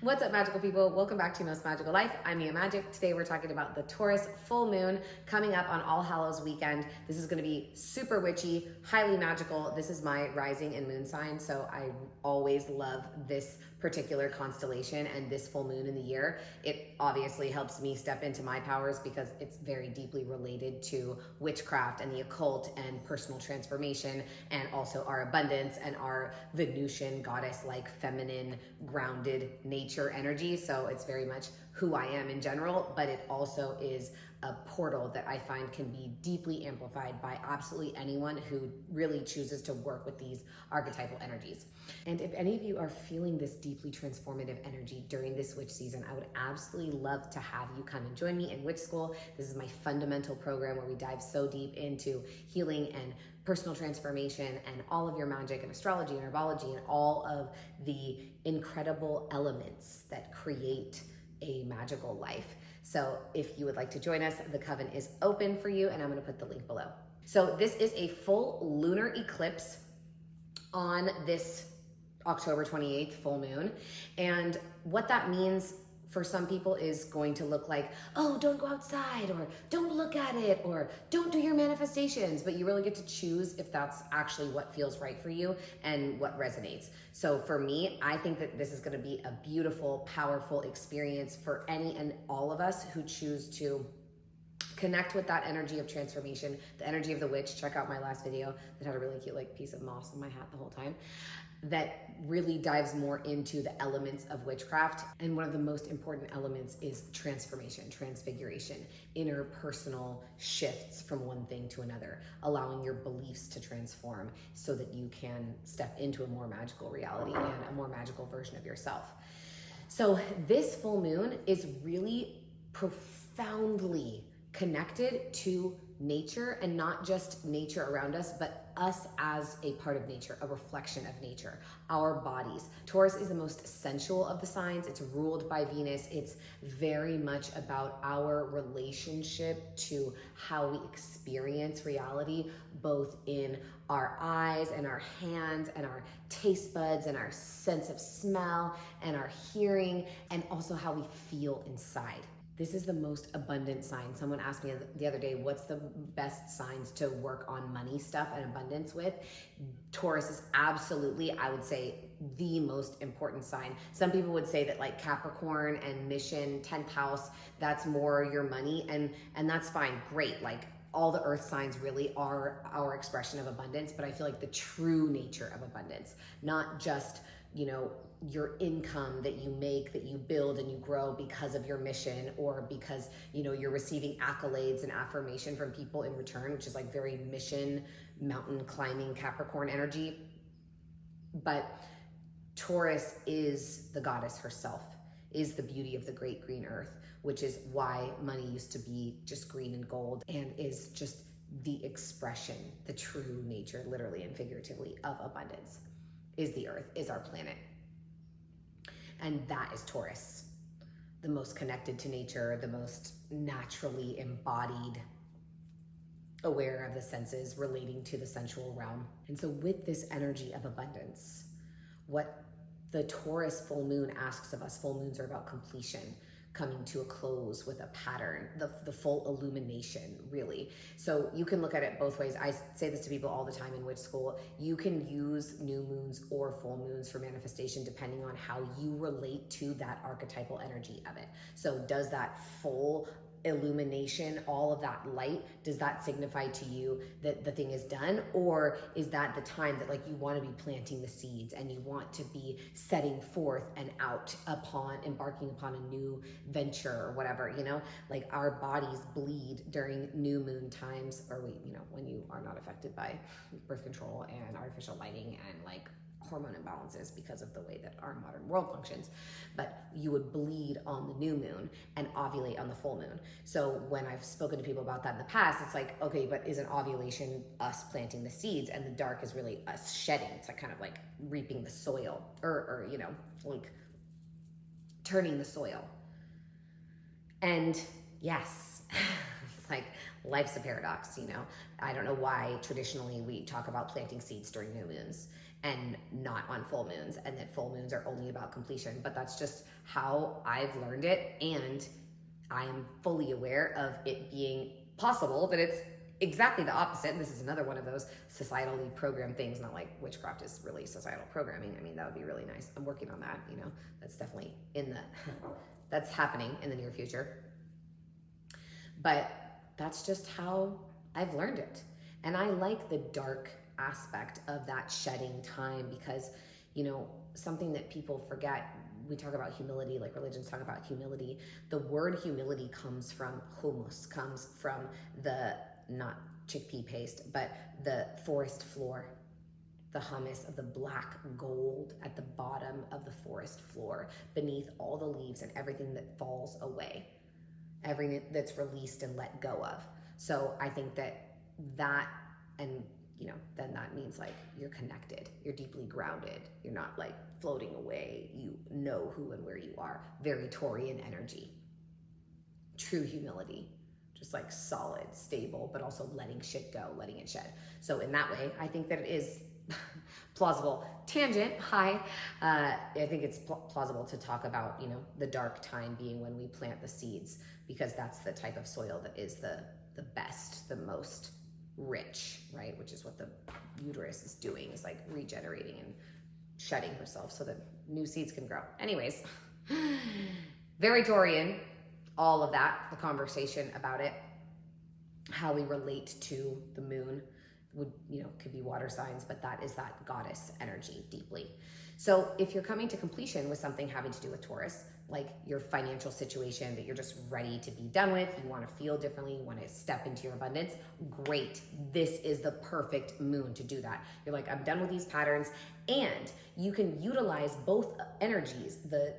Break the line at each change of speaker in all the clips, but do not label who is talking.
What's up, magical people? Welcome back to Most Magical Life. I'm Mia Magik. Today we're talking about the Taurus full moon coming up on All Hallows weekend. This is going to be super witchy, highly magical. This is my rising and moon sign, so I always love this particular constellation and this full moon in the year. It obviously helps me step into my powers because it's very deeply related to witchcraft and the occult and personal transformation, and also our abundance and our Venusian goddess-like feminine grounded nature energy. So it's very much who I am in general, but it also is a portal that I find can be deeply amplified by absolutely anyone who really chooses to work with these archetypal energies. And if any of you are feeling this deeply transformative energy during this witch season, I would absolutely love to have you come and join me in Witch School. This is my fundamental program where we dive so deep into healing and personal transformation and all of your magic and astrology and herbology and all of the incredible elements that create a magical life. So if you would like to join us, the coven is open for you, and I'm going to put the link below. So this is a full lunar eclipse on this October 28th full moon. And what that means for some people is going to look like, oh, don't go outside, or don't look at it, or don't do your manifestations. But you really get to choose if that's actually what feels right for you and what resonates. So for me, I think that this is going to be a beautiful, powerful experience for any and all of us who choose to connect with that energy of transformation, the energy of the witch. Check out my last video that had a really cute piece of moss on my hat the whole time, that really dives more into the elements of witchcraft. And one of the most important elements is transformation, transfiguration, interpersonal shifts from one thing to another, allowing your beliefs to transform so that you can step into a more magical reality and a more magical version of yourself. So this full moon is really profoundly connected to nature, and not just nature around us, but us as a part of nature, a reflection of nature, our bodies. Taurus is the most sensual of the signs. It's ruled by Venus. It's very much about our relationship to how we experience reality, both in our eyes and our hands and our taste buds and our sense of smell and our hearing, and also how we feel inside. This is the most abundant sign. Someone asked me the other day, what's the best signs to work on money stuff and abundance with? Taurus is absolutely, I would say, the most important sign. Some people would say that Capricorn and Mission, 10th house, that's more your money, and that's fine, great. All the earth signs really are our expression of abundance, but I feel like the true nature of abundance, not just, your income that you make, that you build and you grow because of your mission, or because, you're receiving accolades and affirmation from people in return, which is very mission, mountain climbing Capricorn energy. But Taurus is the goddess herself, is the beauty of the great green earth, which is why money used to be just green and gold, and is just the expression, the true nature, literally and figuratively, of abundance. Is the earth, is our planet. And that is Taurus, the most connected to nature, the most naturally embodied, aware of the senses, relating to the sensual realm. And so with this energy of abundance, what the Taurus full moon asks of us, full moons are about completion, coming to a close with a pattern, the full illumination, really. So you can look at it both ways. I say this to people all the time in Witch School. You can use new moons or full moons for manifestation depending on how you relate to that archetypal energy of it. So does that full illumination, all of that light, does that signify to you that the thing is done? Or is that the time that you want to be planting the seeds and you want to be setting forth and out upon, embarking upon a new venture or whatever, our bodies bleed during new moon times, or when you are not affected by birth control and artificial lighting and hormone imbalances because of the way that our modern world functions. But you would bleed on the new moon and ovulate on the full moon. So when I've spoken to people about that in the past, it's okay, but isn't ovulation us planting the seeds, and the dark is really us shedding? It's kind of reaping the soil, or turning the soil. And yes, it's life's a paradox, I don't know why traditionally we talk about planting seeds during new moons. and not on full moons, and that full moons are only about completion. But that's just how I've learned it, and I am fully aware of it being possible that it's exactly the opposite. And this is another one of those societally programmed things, not like witchcraft is really societal programming. I mean, that would be really nice. I'm working on that, you know, that's definitely that's happening in the near future. But that's just how I've learned it. And I like the dark aspect of that shedding time because, you know, something that people forget, we talk about humility, like religions talk about humility. The word humility comes from humus, comes from the, not chickpea paste, but the forest floor, the humus of the black gold at the bottom of the forest floor, beneath all the leaves and everything that falls away, everything that's released and let go of. So I think that, and you know, then that means like you're connected, you're deeply grounded, you're not like floating away, you know who and where you are. Very Taurian energy, true humility, just like solid, stable, but also letting shit go, letting it shed. So in that way, I think that it is plausible. Tangent, hi. I think it's plausible to talk about, you know, the dark time being when we plant the seeds, because that's the type of soil that is the best, the most rich, right? Which is what the uterus is doing, is like regenerating and shedding herself so that new seeds can grow. Anyways, very Taurian, all of that, the conversation about it, how we relate to the moon would, you know, could be water signs, but that is that goddess energy deeply. So if you're coming to completion with something having to do with Taurus, like your financial situation that you're just ready to be done with, you want to feel differently, you want to step into your abundance, great. This is the perfect moon to do that. You're like, I'm done with these patterns, and you can utilize both energies, the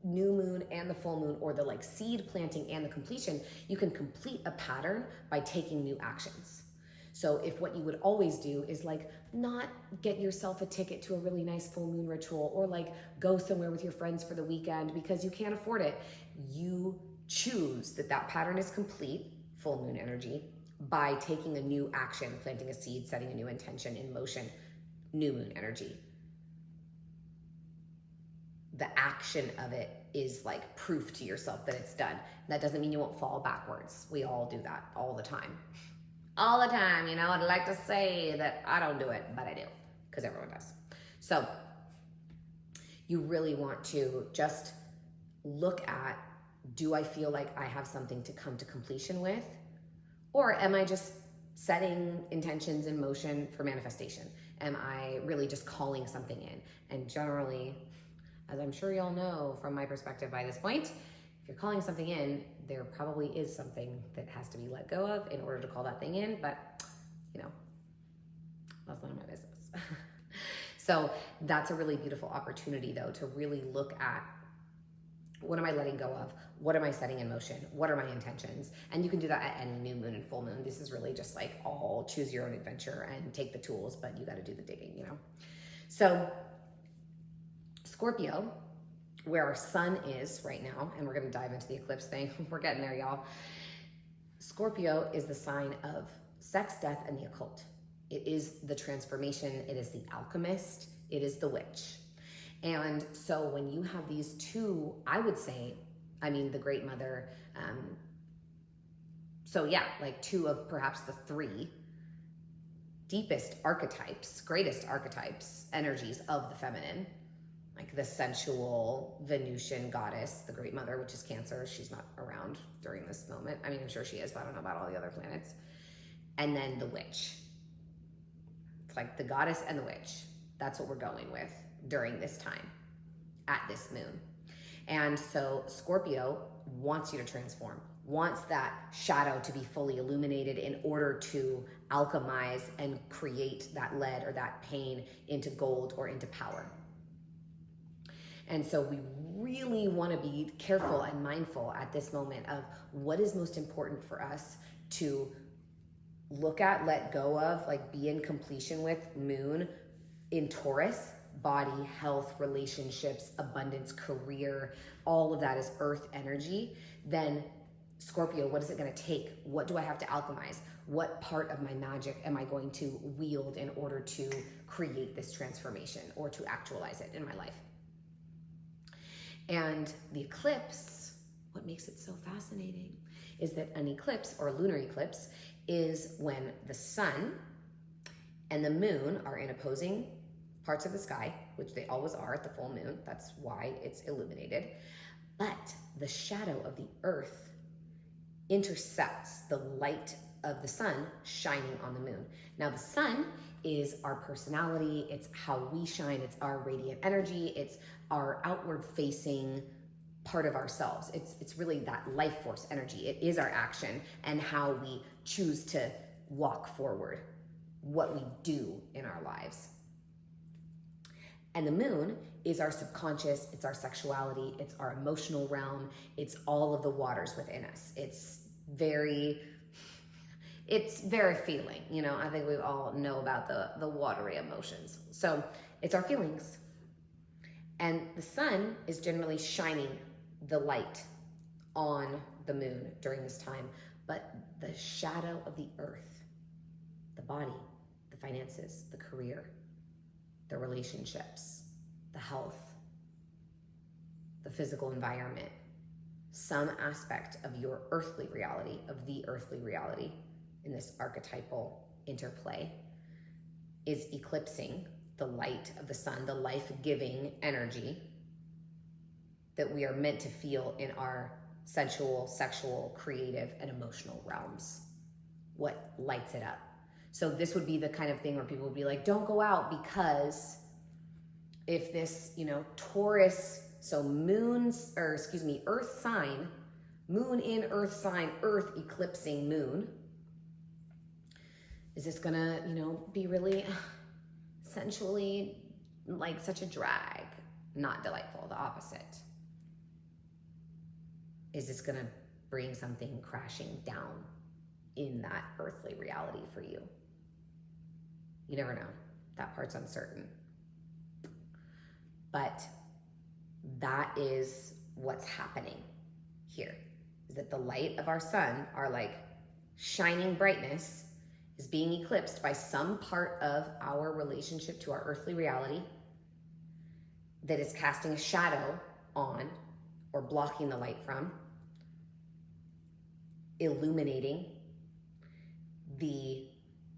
new moon and the full moon, or the like seed planting and the completion. You can complete a pattern by taking new actions. So if what you would always do is like not get yourself a ticket to a really nice full moon ritual, or like go somewhere with your friends for the weekend because you can't afford it, you choose that that pattern is complete, full moon energy, by taking a new action, planting a seed, setting a new intention in motion, new moon energy. The action of it is like proof to yourself that it's done. That doesn't mean you won't fall backwards. We all do that all the time. All the time, you know. I'd like to say that I don't do it, but I do, because everyone does. So you really want to just look at, do I feel like I have something to come to completion with? Or am I just setting intentions in motion for manifestation? Am I really just calling something in? And generally, as I'm sure y'all know from my perspective by this point, if you're calling something in, there probably is something that has to be let go of in order to call that thing in, but you know, that's none of my business. So that's a really beautiful opportunity though, to really look at, what am I letting go of? What am I setting in motion? What are my intentions? And you can do that at any new moon and full moon. This is really just like all choose your own adventure and take the tools, but you got to do the digging, you know? So Scorpio, where our sun is right now, and we're going to dive into the eclipse thing. We're getting there, y'all. Scorpio is the sign of sex, death, and the occult. It is the transformation. It is the alchemist. It is the witch. And so when you have these two, I would say, I mean, the Great Mother, so yeah, like two of perhaps the three deepest archetypes, greatest archetypes, energies of the feminine, like the sensual Venusian goddess, the Great Mother, which is Cancer. She's not around during this moment. I mean, I'm sure she is, but I don't know about all the other planets. And then the witch. It's like the goddess and the witch. That's what we're going with during this time, at this moon. And so Scorpio wants you to transform, wants that shadow to be fully illuminated in order to alchemize and create that lead or that pain into gold or into power. And so we really want to be careful and mindful at this moment of what is most important for us to look at, let go of, like be in completion with moon in Taurus, body, health, relationships, abundance, career, all of that is earth energy. Then Scorpio, what is it going to take? What do I have to alchemize? What part of my magic am I going to wield in order to create this transformation or to actualize it in my life? And the eclipse, what makes it so fascinating is that an eclipse or lunar eclipse is when the sun and the moon are in opposing parts of the sky, which they always are at the full moon. That's why it's illuminated. But the shadow of the earth intercepts the light of the sun shining on the moon. Now the sun is our personality, it's how we shine, it's our radiant energy, it's our outward facing part of ourselves. It's really that life force energy. It is our action and how we choose to walk forward, what we do in our lives. And the moon is our subconscious, it's our sexuality, it's our emotional realm, it's all of the waters within us. It's very feeling, you know, I think we all know about the watery emotions. So it's our feelings. And the sun is generally shining the light on the moon during this time, but the shadow of the earth, the body, the finances, the career, the relationships, the health, the physical environment, some aspect of your earthly reality, of the earthly reality in this archetypal interplay is eclipsing the light of the sun, the life-giving energy that we are meant to feel in our sensual, sexual, creative, and emotional realms. What lights it up? So this would be the kind of thing where people would be like, don't go out because if this, you know, Taurus, so earth sign, moon in earth sign, earth eclipsing moon, is this gonna, you know, be really sensually like such a drag? Not delightful, the opposite. Is this gonna bring something crashing down in that earthly reality for you? You never know. That part's uncertain. But that is what's happening here, is that the light of our sun, our like shining brightness, is being eclipsed by some part of our relationship to our earthly reality that is casting a shadow on or blocking the light from, illuminating the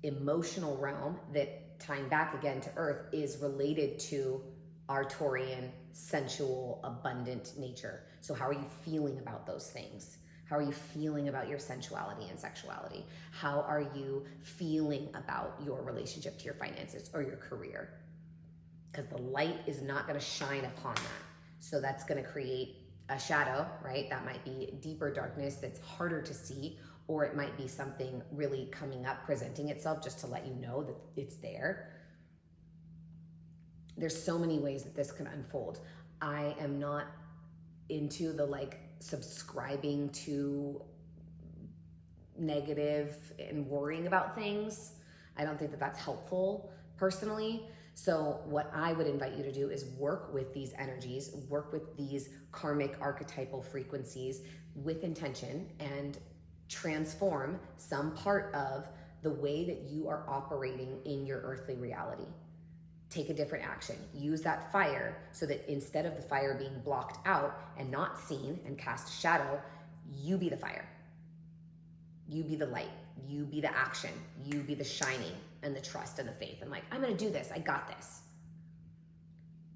emotional realm that, tying back again to earth, is related to our Taurian, sensual, abundant nature. So how are you feeling about those things? How are you feeling about your sensuality and sexuality? How are you feeling about your relationship to your finances or your career? Because the light is not going to shine upon that. So that's going to create a shadow, right? That might be deeper darkness that's harder to see, or it might be something really coming up, presenting itself just to let you know that it's there. There's so many ways that this can unfold. I am not into the like subscribing to negative and worrying about things. I don't think that that's helpful personally. So what I would invite you to do is work with these energies, work with these karmic archetypal frequencies with intention, and transform some part of the way that you are operating in your earthly reality. Take a different action. Use that fire so that instead of the fire being blocked out and not seen and cast shadow, you be the fire. You be the light. You be the action. You be the shining and the trust and the faith. And like, I'm gonna do this. I got this.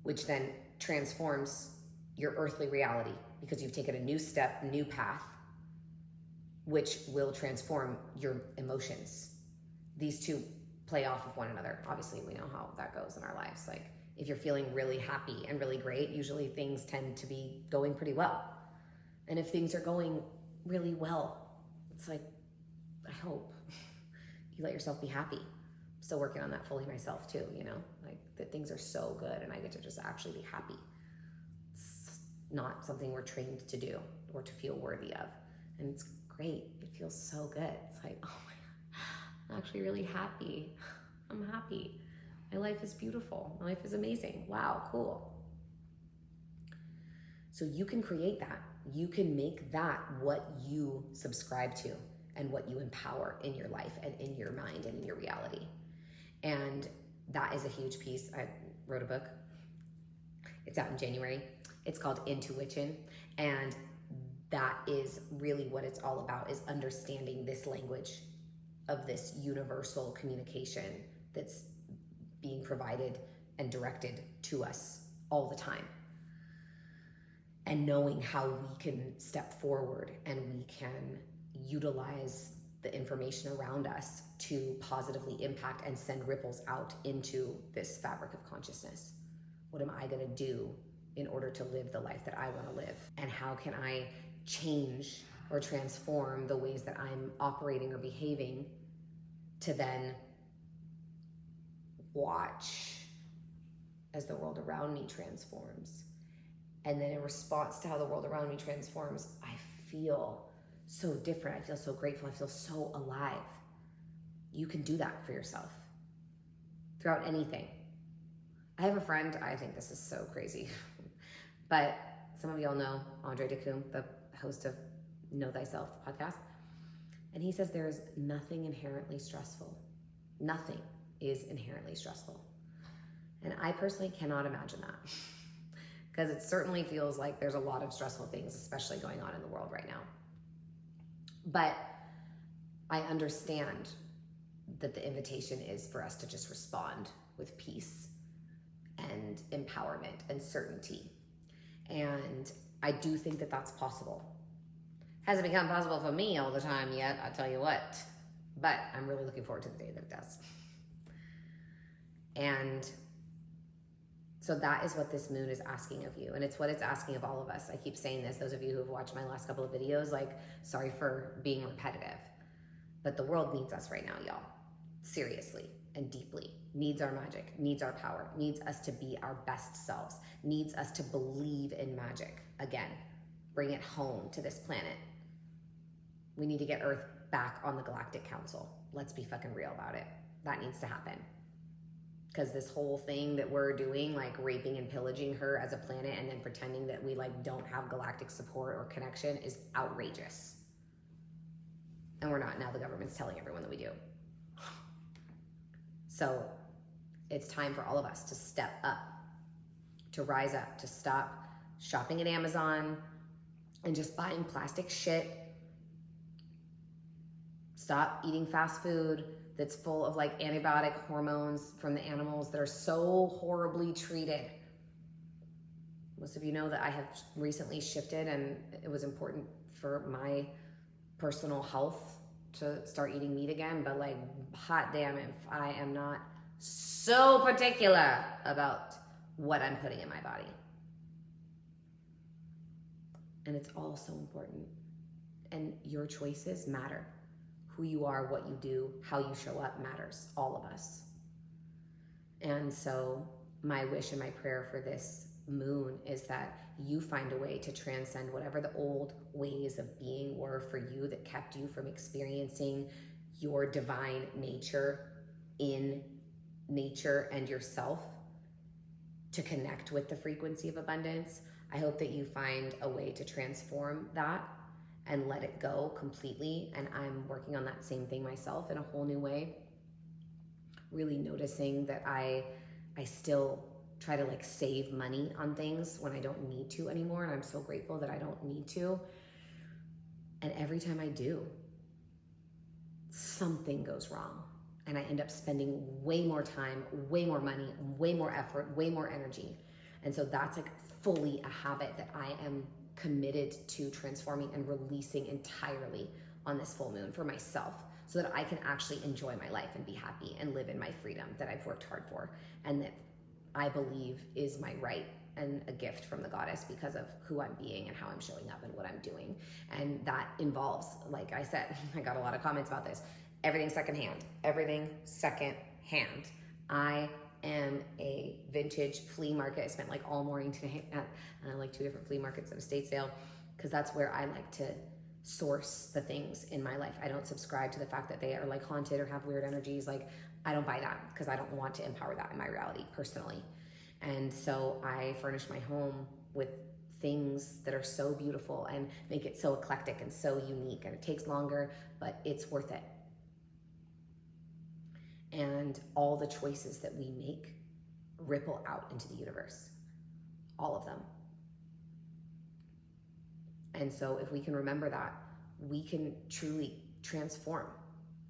Which then transforms your earthly reality because you've taken a new step, new path, which will transform your emotions. These two play off of one another. Obviously, we know how that goes in our lives. Like, if you're feeling really happy and really great, usually things tend to be going pretty well. And if things are going really well, it's like, I hope you let yourself be happy. I'm still working on that fully myself too, you know, like that things are so good and I get to just actually be happy. It's not something we're trained to do or to feel worthy of. And it's great. It feels so good. It's like, oh my God, I'm actually really happy. I'm happy. My life is beautiful. My life is amazing. Wow, cool. So you can create that. You can make that what you subscribe to and what you empower in your life and in your mind and in your reality. And that is a huge piece. I wrote a book. It's out in January. It's called Intuition. And that is really what it's all about, is understanding this language of this universal communication that's being provided and directed to us all the time. And knowing how we can step forward and we can utilize the information around us to positively impact and send ripples out into this fabric of consciousness. What am I gonna do in order to live the life that I wanna live? And how can I change or transform the ways that I'm operating or behaving to then watch as the world around me transforms? And then in response to how the world around me transforms, I feel so different. I feel so grateful. I feel so alive. You can do that for yourself throughout anything. I have a friend, I think this is so crazy, but some of y'all know Andre DeCoom, the host of Know Thyself podcast. And he says there is nothing inherently stressful. Nothing is inherently stressful. And I personally cannot imagine that. Because it certainly feels like there's a lot of stressful things, especially going on in the world right now. But I understand that the invitation is for us to just respond with peace and empowerment and certainty. And I do think that that's possible. Hasn't become possible for me all the time yet, I'll tell you what. But I'm really looking forward to the day that it does. And so that is what this moon is asking of you. And it's what it's asking of all of us. I keep saying this, those of you who have watched my last couple of videos, like, sorry for being repetitive. But the world needs us right now, y'all. Seriously and deeply. Needs our magic, needs our power, needs us to be our best selves, needs us to believe in magic. Again, bring it home to this planet. We need to get Earth back on the Galactic Council. Let's be fucking real about it. That needs to happen. Because this whole thing that we're doing, like raping and pillaging her as a planet and then pretending that we like don't have galactic support or connection, is outrageous. And we're not. Now the government's telling everyone that we do. So it's time for all of us to step up, to rise up, to stop shopping at Amazon and just buying plastic shit. Stop eating fast food that's full of like antibiotic hormones from the animals that are so horribly treated. Most of you know that I have recently shifted, and it was important for my personal health to start eating meat again, but like, hot damn if I am not so particular about what I'm putting in my body. And it's all so important. And your choices matter. Who you are, what you do, how you show up matters, all of us. And so my wish and my prayer for this moon is that you find a way to transcend whatever the old ways of being were for you that kept you from experiencing your divine nature in nature and yourself, to connect with the frequency of abundance. I hope that you find a way to transform that and let it go completely. And I'm working on that same thing myself in a whole new way. Really noticing that I still try to like save money on things when I don't need to anymore. And I'm so grateful that I don't need to. And every time I do, something goes wrong. And I end up spending way more time, way more money, way more effort, way more energy. And so that's like fully a habit that I am committed to transforming and releasing entirely on this full moon for myself, so that I can actually enjoy my life and be happy and live in my freedom that I've worked hard for, and that I believe is my right and a gift from the goddess because of who I'm being and how I'm showing up and what I'm doing. And that involves, like I said, I got a lot of comments about this, everything secondhand, everything secondhand. I am a vintage flea market. I spent like all morning today at like 2 different flea markets at a estate sale, because that's where I like to source the things in my life. I don't subscribe to the fact that they are like haunted or have weird energies. Like, I don't buy that, because I don't want to empower that in my reality personally. And so I furnish my home with things that are so beautiful and make it so eclectic and so unique. And it takes longer, but it's worth it. And all the choices that we make ripple out into the universe, all of them. And so if we can remember that, we can truly transform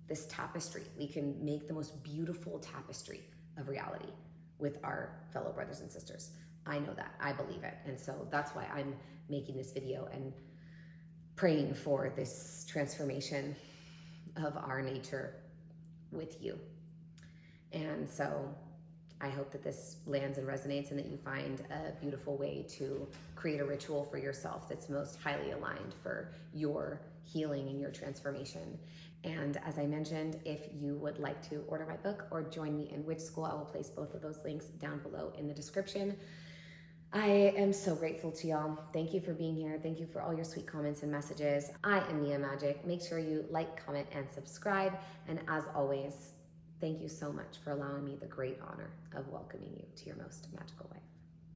this tapestry. We can make the most beautiful tapestry of reality with our fellow brothers and sisters. I know that, I believe it. And so that's why I'm making this video and praying for this transformation of our nature with you. And so I hope that this lands and resonates, and that you find a beautiful way to create a ritual for yourself that's most highly aligned for your healing and your transformation. And as I mentioned, if you would like to order my book or join me in Witch School, I will place both of those links down below in the description. I am so grateful to y'all. Thank you for being here. Thank you for all your sweet comments and messages. I am Mia Magik. Make sure you like, comment, and subscribe. And as always, thank you so much for allowing me the great honor of welcoming you to your most magical life.